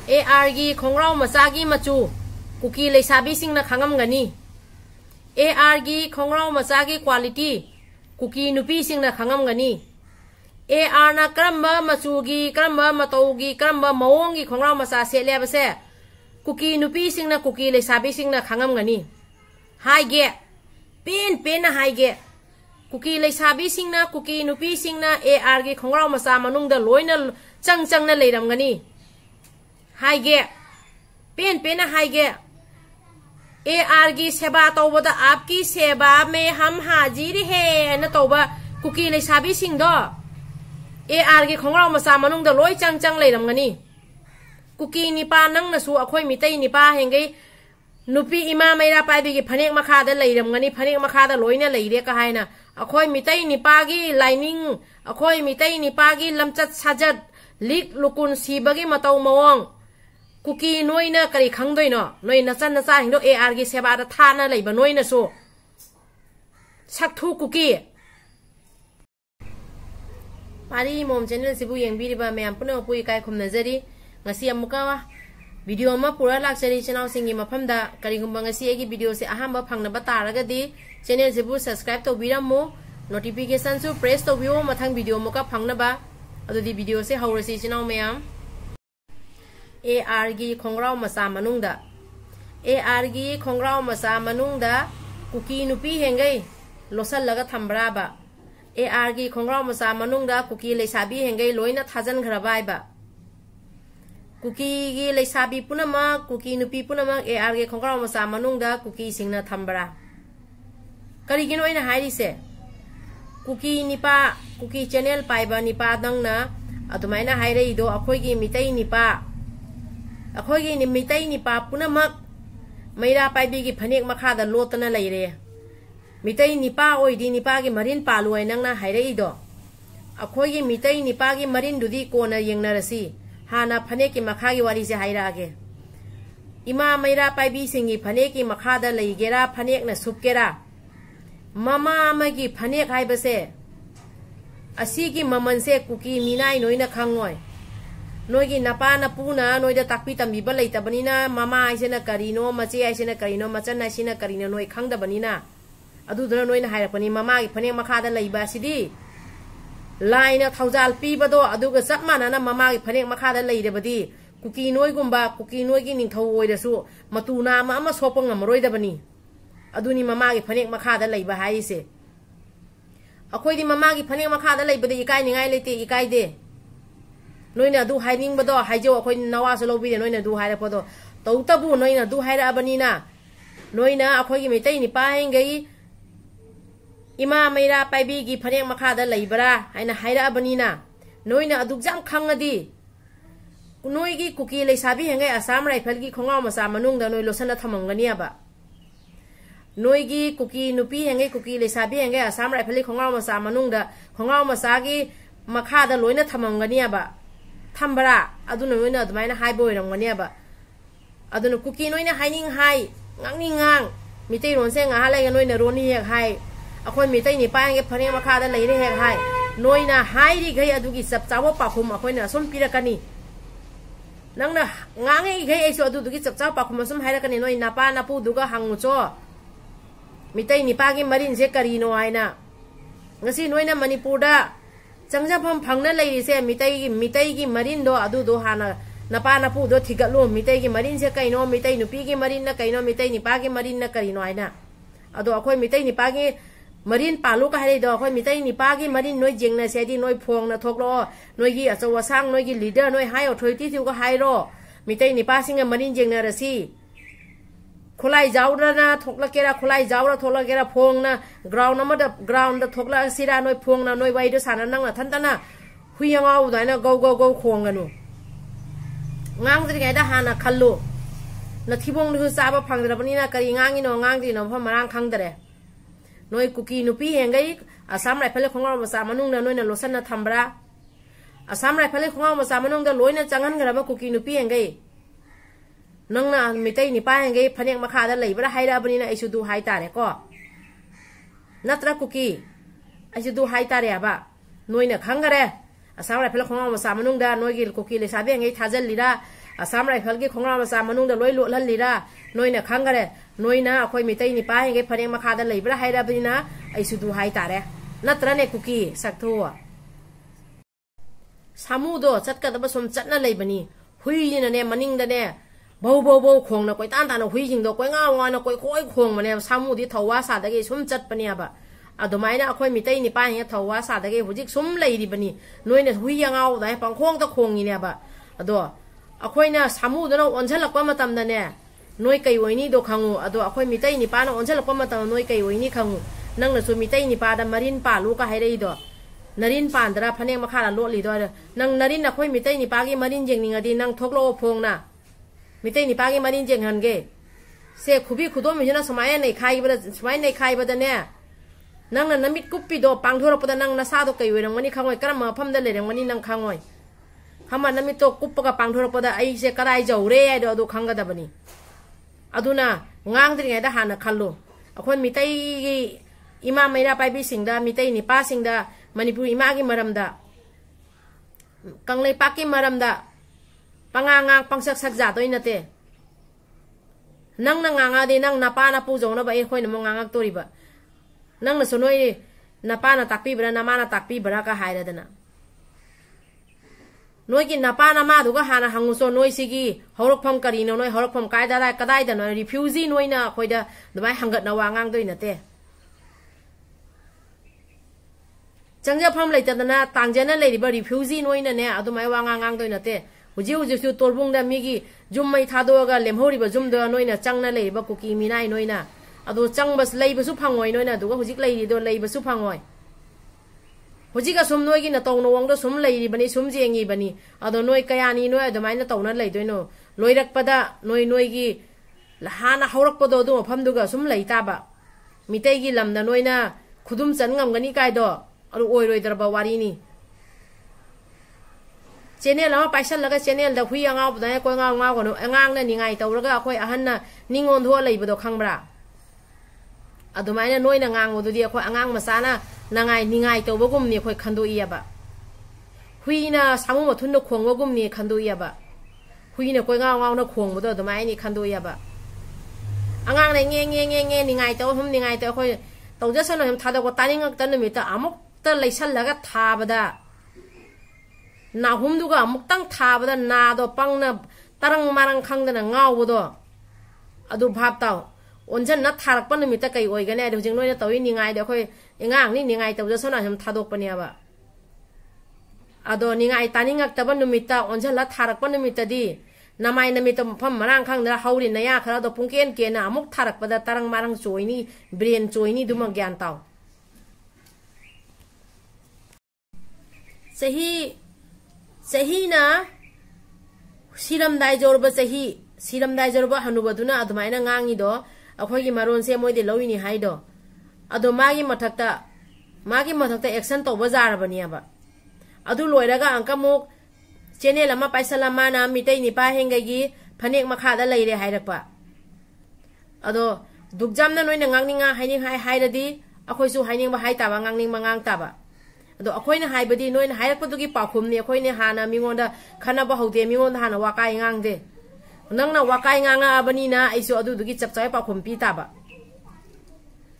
AR गी खोंग्राव मचागी मचू cookie लेसाबी सिंगना खंगमगनी AR गी खोंग्राव मचागी क्वालिटी कुकी नुपी सिंगना खंगमगनी AR ना करम्बा मचूगी करम्बा मतौगी करम्बा मवोंगी खोंग्राव मचा सेले बसे कुकी नुपी सिंगना कुकी लेसाबी सिंगना खंगमगनी हाइगे पेन पेन हाइगे कुकी लेसाबी सिंगना कुकी नुपी सिंगना AR गी खोंग्राव मचा मनुंगदा लोइना चंग चंगना लेरमगनी हाइगे पेन पेन हाइगे AR की सेवा तौबदा आपकी सेवा में हम हाजिर है न तौबा कुकी लेसाबी सिंगदो AR की खोंग्राव मचा मनुंगदा लोइ चंग चंग लेरमगनी कुकी निपा नंगनसु अखोय मितै निपा हेंगै नुपी इमा मैरा पाइबी की फनेक मखादा लेरमगनी फनेक मखादा लोइना लेरे का हायना अखोय मितै निपागी लाइनिंग अखोय मितै निपागी लमचत साजत लिक लुकुन सिबगी मतौ मवोंग कुकी नोइना करी खंगदोइनो नोइ नचन नचा हिंदो AR की सेवा दा थाना लेबा नोइना सो सक्थु कुकी पारी मोम चैनल सिबु येंबिरिबा मैम पुनो पुई काय खुमनजरी ngasi amuka video ma pura laksari channel singi mafamda karigumba ngasi egi video se ahamba phangna bataraga di channel sibu subscribe to biramo notification su press to biyo mathang video muka phangna ba adu di video se hawrasi channel mayam AR gi khongraw masa manungda AR gi khongraw masa manungda kuki nupi hengai losal laga thambra ba AR gi khongraw masa manungda kuki leisabi hengai loina thajan ghrabai ba कुकी की लेसाबी पुनमा cookie नुपी पुनमा AR के खोंग्राव मसा मनुंगदा cookie सिंगना थंबरा करिगिनो इना हाइरिसे कुकी निपा कुकी चैनल पाइबा निपा दंगना अदुमाइना हाइरइदो अखोइगी मितै निपा अखोइगी मितै निपा पुनमा मैरा पाइबी की फनेक मखादा लोतना लैरे मितै निपा ओइदी निपा की मरिन पालुय नंगना हाइरइदो अखोइगी मितै निपा की मरिन दुदी कोना येंगनरसी हाना फने की मखा की वारी से हाइरागे इमा मैरा पाइबी सिंगी फने की मखादा लेगेरा फनेक न सुपकेरा ममा अमगी फनेक हाइबसे असी की ममन से कुकी मिनाई नोइना खंगोय नोइगी नपा नपुना नोइदा ताकपी तंबीबा लेतबनिना ममा आइसेना करिनो मचे आइसेना करिनो मचन आइसेना करिनो नोइ खंगदबनिना अदुदुना नोइना हाइरपनी ममा की फनेक मखादा लेबा सिदी लाइन थौजाल पीबदो अदुगा चप मानना ममा की फनेक मखादा लेइरेबदी कुकी नोइगुंबा कुकी नोइगी निंथौ ओइरसु मतुना अमा सोप ngमरोइदबनी अदुनी ममा की फनेक मखादा लेइबा हाइसे अखोइदी ममा की फनेक मखादा लेइबदे इकाय निगाय लेते इकाय दे नोइना अदु हाइनिंगबदो हाइजो अखोइ नवासु लोबिदे नोइना अदु हाइरपदो तौतबु नोइना अदु हाइराबनीना नोइना अखोइगी मितै निपा हेंगई इमा मैरा पाइबी की फनेक मखादा लेइबरा हाइना हाइराबनीना नोइना अदुजाम खंगदी नोइगी कुकी लेसाबी हेंगे आसाम राइफल की खोंगाव मसा मनुंगदा नोइ लोसना थमंगनियाबा नोइगी कुकी नुपी हेंगे कुकी लेसाबी हेंगे आसाम राइफल की खोंगाव मसा मनुंगदा खोंगाव मसा की मखादा लोइना थमंगनियाबा थंबरा अदुना नोइना अदुमाइना हाइबो ओइरंगनियाबा अदुना कुकी नोइना हाइनिंग हाइ ngang ngang मितै रोन से nga lai noi na ron hi hek hai akhoi मितै ni pa nge phane makha da leire hek hai noi na hai ri gai adu gi chap chawo pakhum akhoi na som pirakani nang na ngange gai ai so adu gi chap chaw pakhum som hairakani noi na pa na pu duga hangu cho मितै ni pa gi marin se kari no hai na ngasi noi na manipur da changja pham phangna leiri se मितै gi marin do adu do hana नपा नपू दो थिगलो मितै की Marin से कइनो मितै नुपी की Marin न कइनो मितै निपा की मरिन न करिनो आइना अदो अखोय मितै निपा की मरिन पालु का हारे दो अखोय मितै निपा की मरिन नोय जेंगना सेदी नोय फोंग न थोकलो नोय की अचो वसांग नोय की लीडर नोय हाई अथॉरिटी थिउ का हाइरो मितै निपा सिंग मरिन जेंगना रसी खुलाई जाउरा ना थोकला केरा खुलाई जाउरा थोकला केरा फोंग ना ग्राउंड नमदा ग्राउंड द थोकला सिरा नोय फोंग ना नोय वाइदो साना नंग ना थनतना हुइयांगाउ दाइना गौ गौ गौ खोंगनु ngang jri ga da hana khallu na thibong nu sa ba phang dra bani na kari ngang ino ngang di no pham marang khang dare noi kuki nupi hengai asam rai phale khongaw ma sa manung na noi na losan na thambra asam rai phale khongaw ma sa manung da loina changan gra ba kuki nupi hengai nang na mitai ni pa hengai phanek ma kha da leibra haira bani na isu du hai tare ko natra kuki isu du hai tare ba noi na khang gare asam rai phale khongaw ma sa manung da noi gi kuki le sabe hengai thajal lira อาสามไรพัลกี้ของเรามาสามมนุษย์เดลอยลุลันลีระน้อยเนี่ยขังกันเลยน้อยนะคอยมีเตยนิป้าเองไงพนักมาขาดเลยบระให้ได้บินะไอสุดูให้ตาเร่นัตระเนี่ยคุกกี้สักทั่วสามูโดจัดกันแต่ผสมจัดนั่นเลยบันนี้หุยนี่นะเนี่ยมันนิ่งเนี่ยเบาคงนะก้อยต้านนะหุยจริงดอกก้อยเงานะก้อยคงมันเนี่ยสามูที่ทว่าสาดกี้สมจัดปะเนี่ยบะอะดอกไม้นะคอยมีเตยนิป้าเองทว่าสาดกี้หุจิกสมเลยดิบันนี้น้อยเนี่ยหุยยังเอาได้ปังคงตะคงนี่เนี่ยบะอะดอคอยนะสามูตัวนั้นอันเชลักว่ามาทำเนี่ยน้อยไก่ไว้นี่ดูขังูอะดอคอยมีเตยนิป้านะอันเชลักว่ามาทำน้อยไก่ไว้นี่ขังูนั่งน่ะส่วนมีเตยนิป้าดมารินป่าลูกก็ให้ได้ดอนารินปานตระพเนงมาขาดโลลีด้วยนังนารินนักคุยมิเตยนิปากีมารินเจงนิงอดีนังทกโลพงนะมิเตยนิปากีมารินเจงหันเกเสกขุบีขุดมิจนะสมัยในใครบัดสมัยในใครบัดเนี่ยนังนั้นมิดกุปปิโดปังทั่วปัดนังนาซาโตเกยเวนังวันนี้ข้างไว้กระมาพัมเดลเลยนังวันนี้นังข้างไว้ข้ามันนั้นมิโตกุปปะกับปังทั่วปัดไอเสกกระไรเจ้าเร่เดี๋ยวดูข้างกันดับนี้อดูนะงางที่ไงได้หันขันโลคนมิเตยอิมาไม่ได้ไปบิสิงดามิเตยนิปาสิงดาManipur imagi maramda kanglai paki maramda pangangang pangsak-sak jatoy nate nang nanganga di nang napa na pujong na ba e khoi na mongangak tori ba nang na sonoi napa na takpi bra nama na takpi bra ka haira dana noi ki napa na ma du ga hana hangu so noi sigi horok pham kari no noi horok pham kai da kadai da noi refugee noi na khoi da dbai hangat na wangang doi nateจังจะพัมเลยจันนะต่างเจนนั่นเลยดิบริฟิวซีน้อยนั่นเนี่ยเอาตัวไม่วางงางตัวนั่นเต้หุจิสุตัวบุ้งเดมีกี่จุ่มไม่ทัดตัวกันเลี้ยมหัวดิบจุ่มเดือน้อยน่ะจังนั่นเลยบกุกีมีนายน้อยน่ะเอาตัวจังบัสเลยบัสุพังไว้น้อยน่ะตัวก็หุจิเลยดิตัวเลยบัสุพังไว้หุจิก็สมน้อยกินน่ะตรงนวงตัวสมเลยดิบันนี้สมเจียงอีบันนี้เอาตัวน้อยกายานีน้อยตัวไม่น่ะตรงนั่นเลยตัวน้อยลอยรักปะดะน้อยกี่ละหานะเขารักปะตัวตัวพัมดูก็สมเลยตาบะมีเตกี่ลำน่ะน้อยน่ะขุดุมจันงำกันนี่ไกลดออรุโอยดรบาวารีนี่เจเนลแล้วไปชั้นแล้วก็เจเนลแต่คุยงเอาแต่ก็งเอาก่อนงางนั่นยังไงแต่แล้วก็คุยอาหารน่ะนิ่งอนทั่วเลยบดขังบราอะตัวไม่เนี่ยน้อยน่ะงางบดเดียวคุยงางมาซานะนางไงนี่ไงแต่ว่ากุมนี่คุยคันดูอียบะคุยน่ะสามุมาทุนนกขวงว่ากุมนี่คันดูอียบะคุยน่ะคุยงเอานกขวงบดตัวไม่นี่คันดูอียบะงางเนี่ยเงี้ยนี่ไงแต่ว่าผมนี่ไงแต่คุยตัวเจ้าสนมทาดก็ตานิ่งกันนึกมีแต่อามุกแต่เลยฉันแล้วก็ทาบดาหน้าหุ่มดูก็มุกตั้งทาบดาหน้าตัวปังน่ะตรังมารังคังเดน่ะเงาบดอดูภาพเต่าอันฉันนัดทารักปันนึกมีแต่ไก่โอยกันแน่เดี๋ยวจึงน้อยตัวนี้ไงเดี๋ยวค่อยง่างนี่ไงตัวเจ้าสนมทาดกปเนี่ยบะอดูนี่ไงตานิ่งกัแต่ปันนึกมีแต่อันฉันนัดทารักปันนึกมีแต่ดีน้ำไม้นึกมีแต่พัมมารังคังเดน่ะเฮารินนายาคราตัวปุ่งเกณฑ์น่ะมุกทารักปดาตรังมารังโจยนี่เบรนโจยนี่ดูมังแกนเต่าसही ना सिरम दाई जोरब हनुबदुना अदुमाइना ngangi do अखोगी मारोन से मोइदे लौइनी हाइदो अदो मागी मथक्ता action तौबा जारबनियाबा अदु लोइरागा अंकमुक channel अमा पाइसलामा ना मितै निपा हेंगगी फनेक मखादा लैरे हाइरकपा अदो दुगजामना नोइना nganninga हाइनिंग हाइरदी अखोइसु हाइनिंग बा हाइताबा nganning mangang taba अदो अखोइना हाइबदी नोइना हाइरकपदुगी पाखुमनि अखोइने हाना मिंगोंदा खनाबा हौदे मिंगोंदा हाना वाकाय nganगदे नंगना वाकाय nganगा अबनिना आइसु अदुदुगी चपचाय पाखुम पी ताबा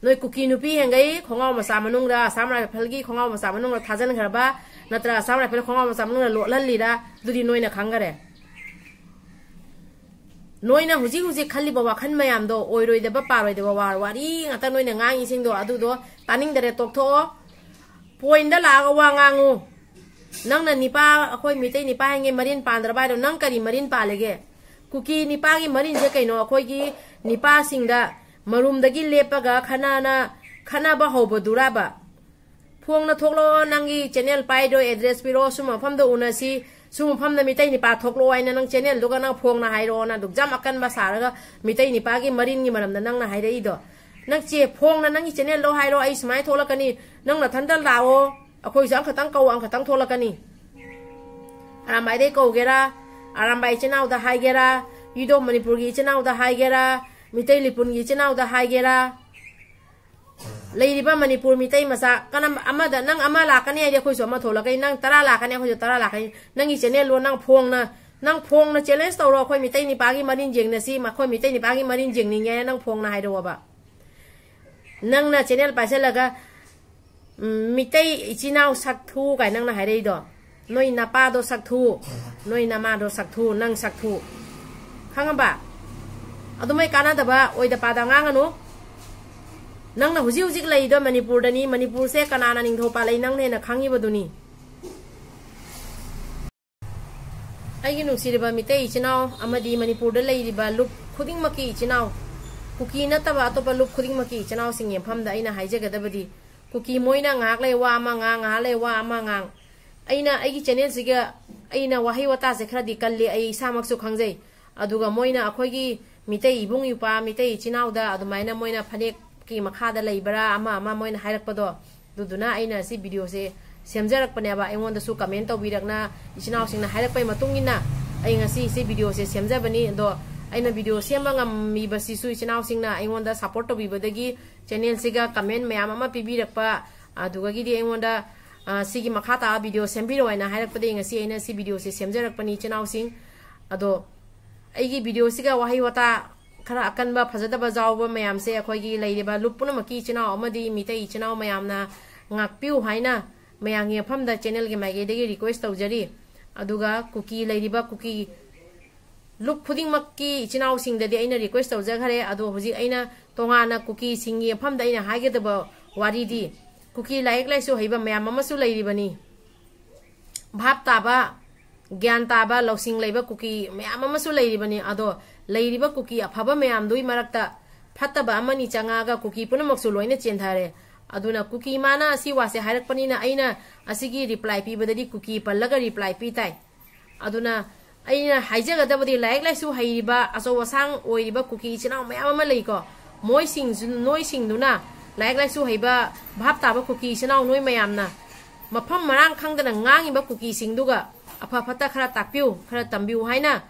नोइ कुकी नुपी हेंगै खोंगाव मसा मनुंगदा सामरा फलगी खोंगाव मसा मनुंगदा थाजन खरबा नत्रा सामरा फल खोंगाव मसा मनुंगदा लोललिरा दुदि नोइना खंगरे नोइना हुजी खल्लिबा वाखन मयामदो ओइरोइदबा पारोइदबा वारी ngata नोइना ngangi singdo adudo तानिंगदरे तोकथो पोइंट लागा वांगांगु नंगना निपा अखोय मितै निपा हेंगे मरिन पांद्रबाइदो नंग करी मरिन पालेगे कुकी निपागी मरिन जे कैनो अखोयगी निपा सिंगदा मरुमदगी लेपगा खनाबा हौबदुराबा फोंगना थोकलो नंगी चैनल पाइदो एड्रेस पिरो सुमा फमदो उनासी सुमा फमदा मितै निपा थोकलो आइना नंग चैनल दुगा नंग फोंगना हाइरो ना दुगजाम अकन बा सारगा मितै निपागी मरिन गी मरमदा नंगना हाइरइदो नंग चे फोंगना नंगी चैनल लो हाइरो आई समाय थोलकनी नंगना थंदल लाओ अखोय जाम खतंग कौ आम खतंग थोलकनी आरामबाई दे कौगेरा आरामबाई चनाव दा हाइगेरा युदो मणिपुर गी चनाव दा हाइगेरा मितै लिपुन गी चनाव दा हाइगेरा लेरिबा मणिपुर मितै मसा कनम अमदा नंग अमा लाकनी आइदे खोय सो अमा थोलकनी नंग 10 लाकनी खोय 10 लाकनी नंगी चैनल लो नंग फोंगना nang phong na challenge tawro khoi mitai ni pagi marin jeng na si ma khoi mitai ni pagi marin jeng ni nge nang phong na haido ba nang na channel pa laga mitai ichinau sakthu kai nang na hairei do noi na pa do sakthu noi na ma do sakthu nang sakthu khanga ba adumai kana da ba oi da pa da ngang anu nang na huji huji lei do manipur dani manipur se kana na ning tho pa lei nang ne na khangi baduni ai gi nu siriba mitai ichinau amadi manipur da lei riba lup khuding maki ichinau kuki na ta ba to pa lup khuding maki ichinau sing yem pham da ina haije ga da badi kuki moina ngak le wa ma nga le wa ma ngang aina aigi channel siga aina wahi wata se khra di kalle ai samak su khangjai aduga moina akhoigi mitai ibung yupa mitai chinau da adumaina moina phanek ki makha da leibara ama moina hairak pado duduna aina si video se semjarak pane ba engon da su comment to birakna chinau singna hairak pai matungina ai ngasi si video se semja bani do aina video semba ngam mi basi su chinau singna engon da support to bibadagi channel siga comment mayam ama pibirakpa aduga gi di engon da sigi makata video sembiro aina hairak pade ngasi aina si video se semjarak pani chinau sing ado aigi video siga wahi wata khara akan ba phajada ba jawba mayam se akhoigi leiriba lupuna maki chinau amadi mitai chinau mayam na ngakpiu haina mayang ye phamda channel ge mage de request tawjari aduga kuki leiriba kuki lup khuding makki chinau sing de aina request tawja khare ado hoji aina tongana kuki sing ye phamda aina hage de ba wari di kuki laik laisu heiba mayam amasu leiribani bhap taba gyan taba losing leiba kuki mayam amasu leiribani ado leiriba kuki afaba mayam dui marakta phattaba amani changaga kuki punamaksu loina chenthare aduna kuki mana si wase hairak panina aina asigi reply pi badadi kuki pallaga reply pi tai aduna aina haijaga dabadi laik laisu hairiba aso wasang oiriba kuki chinau mayam ama leiko moi sing noi sing duna laik laisu haiba bhap taba kuki chinau noi mayam na mafam marang khangdana ngangiba kuki sing duga afa phata khara takpiu khara tambiu haina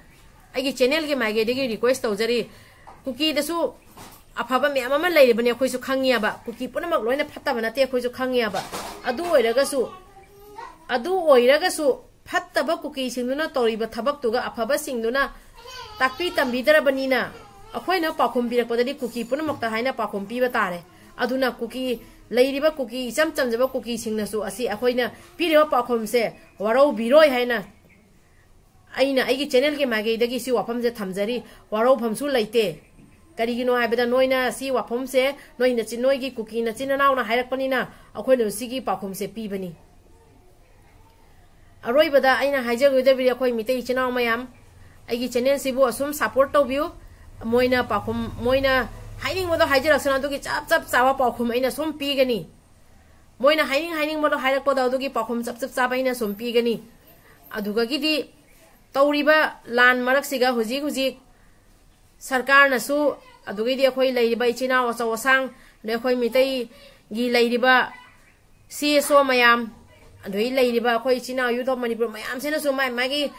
aigi channel ge mage de request tawjari kuki dasu afaba mayam ama leiribani khoi su khangiya ba kuki punamak loina phatta bana te khoi su khangiya ba adu oiraga su phatta ba kuki singduna toriba thabak tuga afaba singduna takpi tambi darabani na akhoina pakhum birak padadi kuki punamak ta haina pakhum pi ba tare aduna kuki leiriba kuki cham jaba kuki singna su asi akhoina piriba pakhum se warau biroi haina aina aigi channel ge mage dagi si wafam je thamjari warau phamsu leite karigino haibada noina si wafam se noina chinoi gi kuki na chinanaw na hairak panina akhoina sigi pakhum se pibani aroi bada aina haijagu de bi akhoi mitai chinaw mayam aigi channel sibu asum support to view moina pakhum moina haining modo haijara sana dugi chap chawa pakhum aina som pigani moina haining modo hairak poda dugi pakhum chap chawa aina som pigani aduga gi di tawriba lan marak siga huji sarkar na su adugi di akhoi leiriba ichina wasa wasang le akhoi mitai gi leiriba CSO mayam adui leiriba akhoi ichina youth of Manipur mayam sena su magi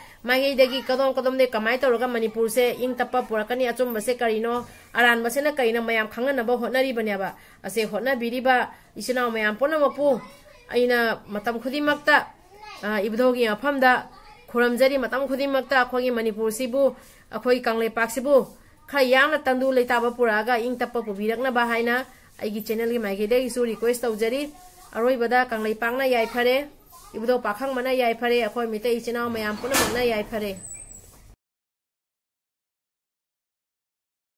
dagi kadom de kamai tawraga Manipur se ing tappa purakani achum base karino aran basena kaina mayam khangana ba honari banyaba ase honna biriba ichina mayam pona mapu aina matam khudimakta ibdogi afamda खुरमजरी मतम खुदिमक्ता अखोगी मणिपुर सिबु अखोई कांगले पाक सिबु खरा यामना तंदु लेताबा पुरागा इंग तप्पा पुबिरकना बाहाइना आइगी channel गी माइगे दे इस request तौजरी अरोई बदा कांगले पांगना याई फरे इबदो पाखंग मना याई फरे अखोई मिते इचनाव मयाम पुना मना याई फरे।